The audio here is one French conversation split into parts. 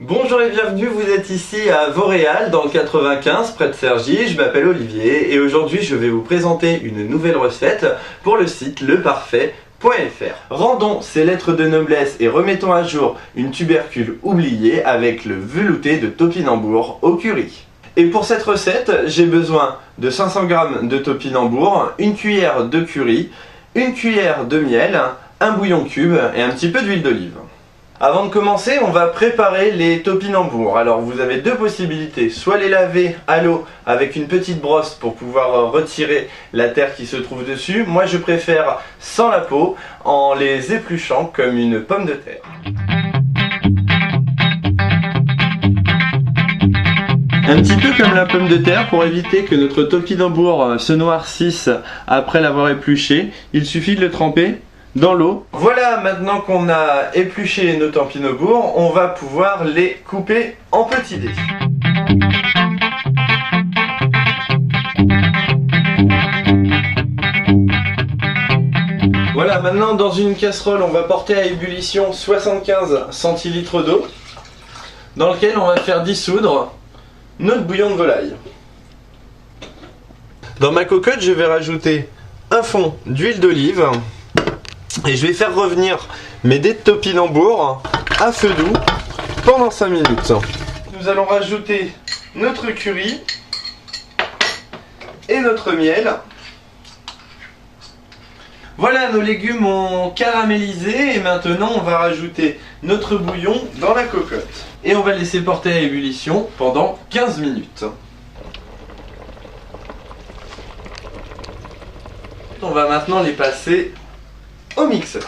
Bonjour et bienvenue, vous êtes ici à Vauréal dans le 95 près de Cergy, je m'appelle Olivier et aujourd'hui je vais vous présenter une nouvelle recette pour le site leparfait.fr. Rendons ces lettres de noblesse et remettons à jour une tubercule oubliée avec le velouté de topinambour au curry. Et pour cette recette, j'ai besoin de 500 g de topinambour, une cuillère de curry, une cuillère de miel, un bouillon cube et un petit peu d'huile d'olive. Avant de commencer, on va préparer les topinambours. Alors vous avez deux possibilités, soit les laver à l'eau avec une petite brosse pour pouvoir retirer la terre qui se trouve dessus. Moi je préfère sans la peau, en les épluchant comme une pomme de terre. Un petit peu comme la pomme de terre, pour éviter que notre topinambour se noircisse après l'avoir épluché, il suffit de le tremper dans l'eau. Voilà, maintenant qu'on a épluché nos topinambours, on va pouvoir les couper en petits dés. Voilà, maintenant dans une casserole, on va porter à ébullition 75 centilitres d'eau dans lequel on va faire dissoudre notre bouillon de volaille. Dans ma cocotte, je vais rajouter un fond d'huile d'olive. Et je vais faire revenir mes dés de topinambour à feu doux pendant 5 minutes. Nous allons rajouter notre curry et notre miel. Voilà, nos légumes ont caramélisé et maintenant on va rajouter notre bouillon dans la cocotte. Et on va le laisser porter à ébullition pendant 15 minutes. On va maintenant les passer au mixeur.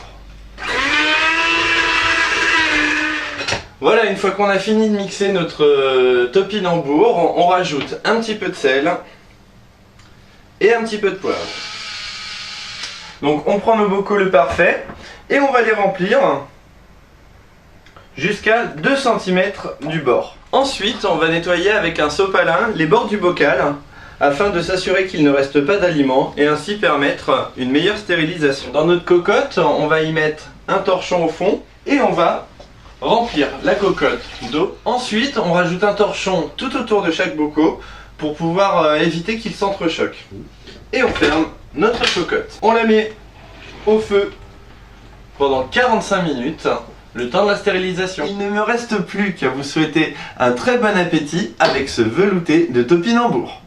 Voilà, une fois qu'on a fini de mixer notre topinambour, on rajoute un petit peu de sel et un petit peu de poivre. Donc on prend nos bocaux Le Parfait et on va les remplir jusqu'à 2 cm du bord. Ensuite, on va nettoyer avec un sopalin les bords du bocal afin de s'assurer qu'il ne reste pas d'aliments et ainsi permettre une meilleure stérilisation. Dans notre cocotte, on va y mettre un torchon au fond et on va remplir la cocotte d'eau. Ensuite, on rajoute un torchon tout autour de chaque bocal pour pouvoir éviter qu'il s'entrechoque. Et on ferme notre cocotte. On la met au feu pendant 45 minutes, le temps de la stérilisation. Il ne me reste plus qu'à vous souhaiter un très bon appétit avec ce velouté de topinambour.